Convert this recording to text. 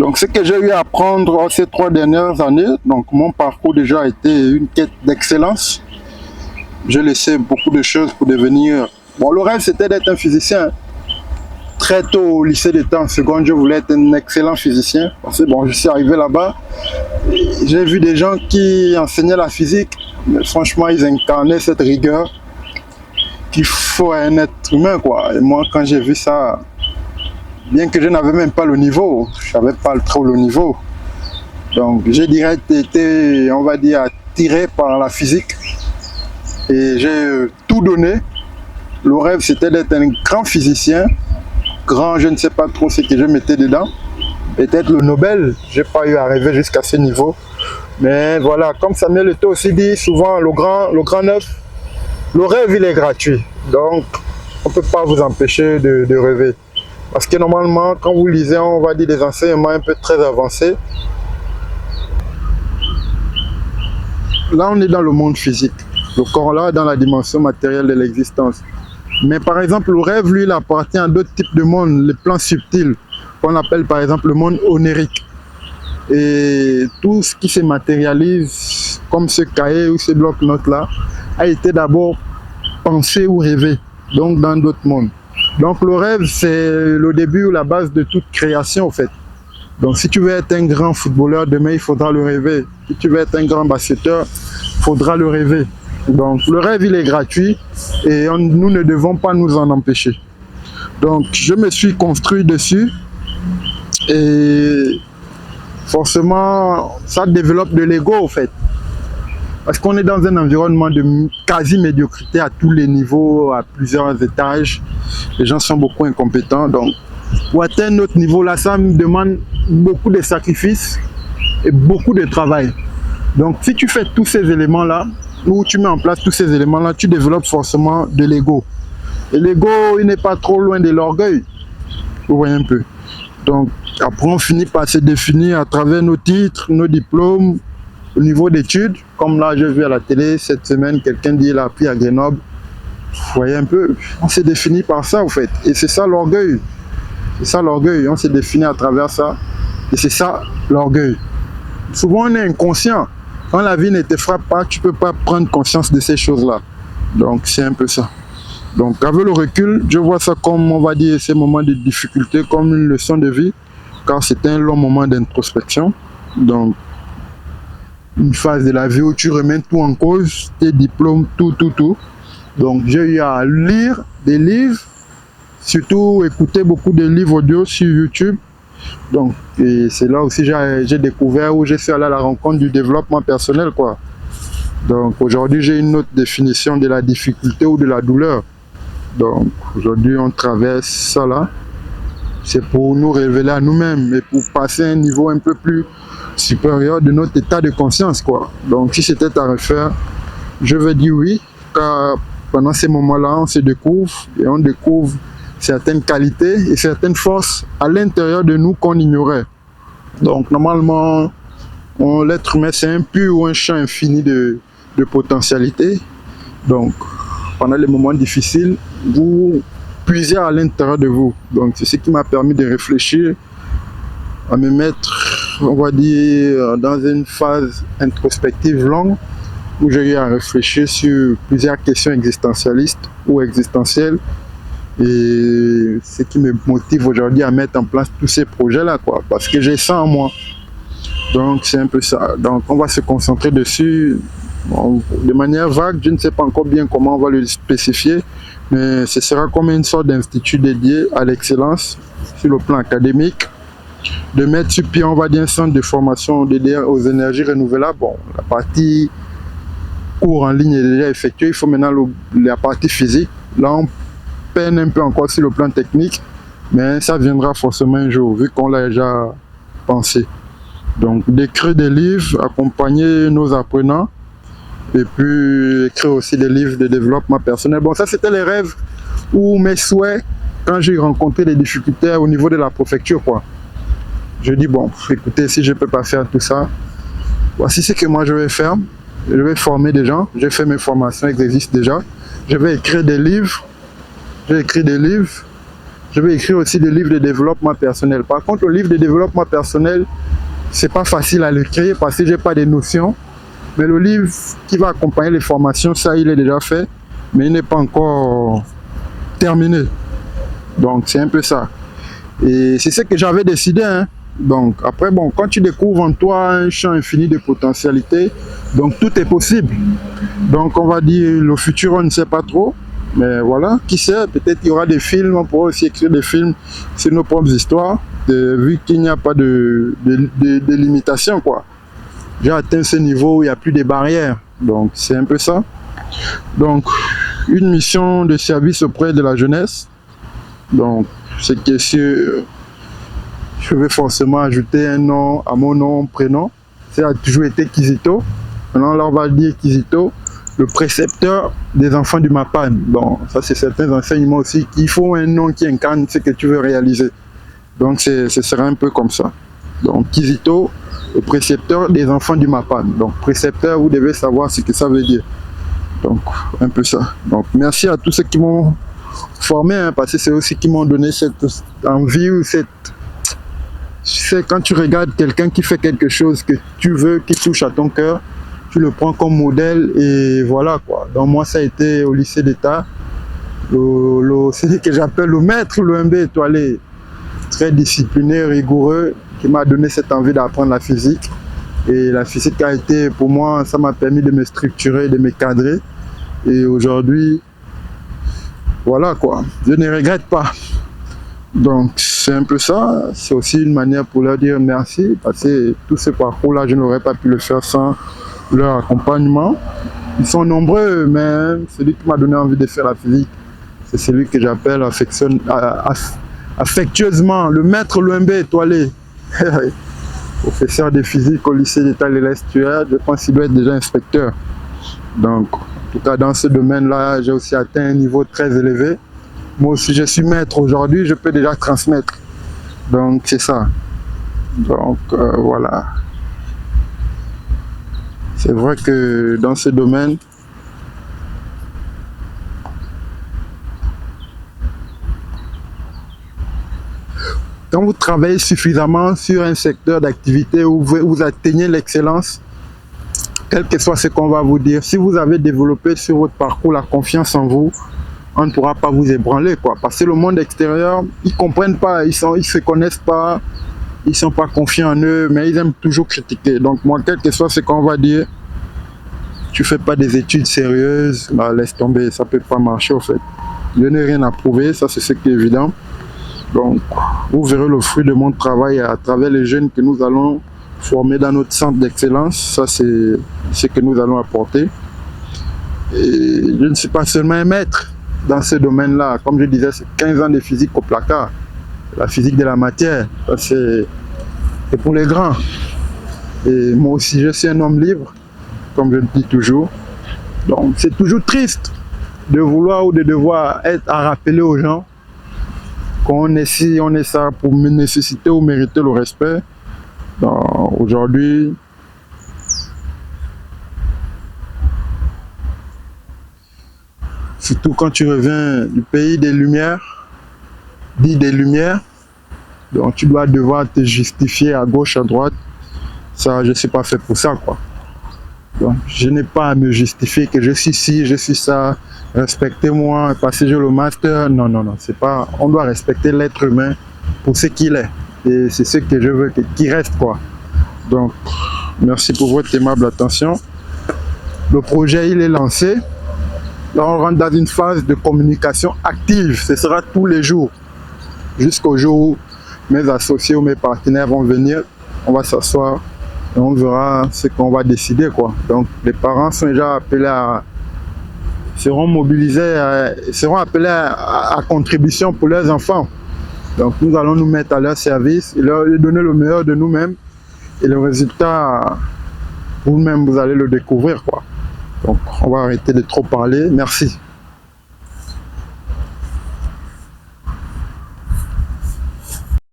Donc, ce que j'ai eu à apprendre ces 3 dernières années, donc mon parcours déjà a été une quête d'excellence. J'ai laissé beaucoup de choses pour devenir... Bon, le rêve, c'était d'être un physicien. Très tôt au lycée d'état en seconde, je voulais être un excellent physicien. Parce que bon, je suis arrivé là-bas, j'ai vu des gens qui enseignaient la physique, mais franchement, ils incarnaient cette rigueur qu'il faut à un être humain, quoi. Et moi, quand j'ai vu ça, bien que je n'avais même pas le niveau, je n'avais pas trop le niveau. Donc, j'ai direct été, on va dire, attiré par la physique. Et j'ai tout donné. Le rêve, c'était d'être un grand physicien. Grand, je ne sais pas trop ce que je mettais dedans. Peut-être le Nobel, je n'ai pas eu à rêver jusqu'à ce niveau. Mais voilà, comme Samuel Eto'o aussi dit, souvent le grand neuf, le rêve il est gratuit. Donc, on ne peut pas vous empêcher de rêver. Parce que normalement, quand vous lisez, on va dire des enseignements un peu très avancés. Là, on est dans le monde physique. Le corps là, dans la dimension matérielle de l'existence. Mais par exemple, le rêve, lui, il appartient à d'autres types de mondes, les plans subtils, qu'on appelle par exemple le monde onirique. Et tout ce qui se matérialise, comme ce cahier ou ce bloc-notes là, a été d'abord pensé ou rêvé, donc dans d'autres mondes. Donc le rêve, c'est le début ou la base de toute création en fait. Donc si tu veux être un grand footballeur, demain il faudra le rêver. Si tu veux être un grand basketteur, il faudra le rêver. Donc le rêve il est gratuit et nous ne devons pas nous en empêcher. Donc je me suis construit dessus et forcément ça développe de l'ego en fait. Parce qu'on est dans un environnement de quasi-médiocrité à tous les niveaux, à plusieurs étages. Les gens sont beaucoup incompétents. Donc pour atteindre notre niveau là, ça me demande beaucoup de sacrifices et beaucoup de travail. Donc si tu fais tous ces éléments là, où tu mets en place tous ces éléments-là, tu développes forcément de l'ego. Et l'ego, il n'est pas trop loin de l'orgueil. Vous voyez un peu. Donc, après, on finit par se définir à travers nos titres, nos diplômes, au niveau d'études. Comme là, j'ai vu à la télé cette semaine, quelqu'un dit qu'il a appris à Grenoble. Vous voyez un peu. On s'est défini par ça, en fait. Et c'est ça l'orgueil. C'est ça l'orgueil. On s'est défini à travers ça. Et c'est ça l'orgueil. Souvent, on est inconscient. Quand la vie ne te frappe pas, tu ne peux pas prendre conscience de ces choses-là. Donc, c'est un peu ça. Donc, avec le recul, je vois ça comme, on va dire, ces moments de difficulté, comme une leçon de vie, car c'est un long moment d'introspection. Donc, une phase de la vie où tu remets tout en cause, tes diplômes, tout. Donc, j'ai eu à lire des livres, surtout écouter beaucoup de livres audio sur YouTube. Donc, c'est là aussi j'ai découvert où j'ai fait aller à la rencontre du développement personnel, quoi. Donc, aujourd'hui, j'ai une autre définition de la difficulté ou de la douleur. Donc, aujourd'hui, on traverse ça là. C'est pour nous révéler à nous-mêmes et pour passer à un niveau un peu plus supérieur de notre état de conscience, quoi. Donc, si c'était à refaire, je vais dire oui, car pendant ces moments-là, on se découvre et on découvre certaines qualités et certaines forces à l'intérieur de nous qu'on ignorait. Donc normalement, l'être humain c'est un puits ou un champ infini de potentialités. Donc pendant les moments difficiles, vous puisez à l'intérieur de vous. Donc c'est ce qui m'a permis de réfléchir, à me mettre, on va dire, dans une phase introspective longue où j'ai eu à réfléchir sur plusieurs questions existentialistes ou existentielles. Et ce qui me motive aujourd'hui à mettre en place tous ces projets-là, quoi, parce que j'ai ça en moi. Donc, c'est un peu ça. Donc, on va se concentrer dessus de manière vague. Je ne sais pas encore bien comment on va le spécifier, mais ce sera comme une sorte d'institut dédié à l'excellence sur le plan académique. De mettre sur pied, on va dire, un centre de formation dédié aux énergies renouvelables. Bon, la partie cours en ligne est déjà effectuée. Il faut maintenant la partie physique. Là, on peine un peu encore sur le plan technique, mais ça viendra forcément un jour, vu qu'on l'a déjà pensé. Donc, d'écrire des livres, accompagner nos apprenants, et puis écrire aussi des livres de développement personnel. Bon, ça, c'était les rêves ou mes souhaits quand j'ai rencontré des difficultés au niveau de la préfecture, quoi. Je dis, bon, écoutez, si je ne peux pas faire tout ça, voici ce que moi je vais faire. Je vais former des gens, j'ai fait mes formations, elles existent déjà. Je vais écrire des livres. J'ai écrit des livres je vais écrire aussi des livres de développement personnel. Par contre, le livre de développement personnel, c'est pas facile à l'écrire parce que j'ai pas des notions. Mais le livre qui va accompagner les formations, ça, il est déjà fait, mais il n'est pas encore terminé. Donc, c'est un peu ça. Et c'est ce que j'avais décidé, hein. Donc, après, bon, quand tu découvres en toi un champ infini de potentialités, donc tout est possible. Donc, on va dire, le futur, on ne sait pas trop. Mais voilà, qui sait, peut-être qu'il y aura des films, on pourra aussi écrire des films sur nos propres histoires, vu qu'il n'y a pas de limitation, quoi. J'ai atteint ce niveau où il n'y a plus de barrières. Donc, c'est un peu ça. Donc, une mission de service auprès de la jeunesse. Donc, c'est que je vais forcément ajouter un nom à mon nom, prénom. Ça a toujours été Kizito. Maintenant, là, on va dire Kizito, le précepteur des enfants du MAPAN. Bon, ça, c'est certains enseignements aussi. Il faut un nom qui incarne ce que tu veux réaliser. Donc, ce sera un peu comme ça. Donc, Kizito, le précepteur des enfants du MAPAN. Donc, précepteur, vous devez savoir ce que ça veut dire. Donc, un peu ça. Donc, merci à tous ceux qui m'ont formé, hein, parce que c'est aussi qui m'ont donné cette envie ou cette... C'est quand tu regardes quelqu'un qui fait quelque chose que tu veux, qui touche à ton cœur, tu le prends comme modèle et voilà quoi. Donc moi ça a été au lycée d'État, c'est ce que j'appelle le maître, le MB étoilé, très discipliné, rigoureux, qui m'a donné cette envie d'apprendre la physique. Et la physique a été pour moi, ça m'a permis de me structurer, de me cadrer. Et aujourd'hui, voilà quoi, je ne regrette pas. Donc c'est un peu ça, c'est aussi une manière pour leur dire merci, parce que tout ce parcours-là, je n'aurais pas pu le faire sans leur accompagnement. Ils sont nombreux, mais celui qui m'a donné envie de faire la physique, c'est celui que j'appelle affectueusement le maître Louembe étoilé. Professeur de physique au lycée d'État de l'Estuaire, je pense qu'il doit être déjà inspecteur. Donc, en tout cas, dans ce domaine-là, j'ai aussi atteint un niveau très élevé. Moi aussi, je suis maître aujourd'hui, je peux déjà transmettre. Donc, c'est ça. Donc, voilà. C'est vrai que dans ce domaine, quand vous travaillez suffisamment sur un secteur d'activité où vous atteignez l'excellence, quel que soit ce qu'on va vous dire, si vous avez développé sur votre parcours la confiance en vous, on ne pourra pas vous ébranler, quoi. Parce que le monde extérieur, ils ne comprennent pas, ils ne se connaissent pas, ils ne sont pas confiants en eux, mais ils aiment toujours critiquer. Donc moi, quel que soit ce qu'on va dire, tu ne fais pas des études sérieuses, bah, laisse tomber, ça ne peut pas marcher, en fait. Je n'ai rien à prouver, ça c'est ce qui est évident. Donc, vous verrez le fruit de mon travail à travers les jeunes que nous allons former dans notre centre d'excellence. Ça, c'est ce que nous allons apporter. Et je ne suis pas seulement un maître dans ce domaine-là. Comme je disais, c'est 15 ans de physique au placard. La physique de la matière, c'est pour les grands. Et moi aussi, je suis un homme libre, comme je le dis toujours. Donc, c'est toujours triste de vouloir ou de devoir être à rappeler aux gens qu'on est ci, on est ça pour nécessiter ou mériter le respect. Aujourd'hui, surtout quand tu reviens du pays des Lumières, dit des Lumières, donc tu dois devoir te justifier à gauche, à droite. Ça, je ne suis pas fait pour ça, quoi. Donc, je n'ai pas à me justifier que je suis ci, je suis ça, respectez-moi, parce que j'ai le master. Non, non, non, c'est pas. On doit respecter l'être humain pour ce qu'il est. Et c'est ce que je veux qu'il reste, quoi. Donc, merci pour votre aimable attention. Le projet, il est lancé. Là, on rentre dans une phase de communication active. Ce sera tous les jours. Jusqu'au jour où mes associés ou mes partenaires vont venir. On va s'asseoir et on verra ce qu'on va décider, quoi. Donc, les parents sont déjà appelés seront mobilisés, seront appelés à contribution pour leurs enfants. Donc, nous allons nous mettre à leur service et leur donner le meilleur de nous-mêmes. Et le résultat, vous-même, vous allez le découvrir, quoi. Donc, on va arrêter de trop parler. Merci.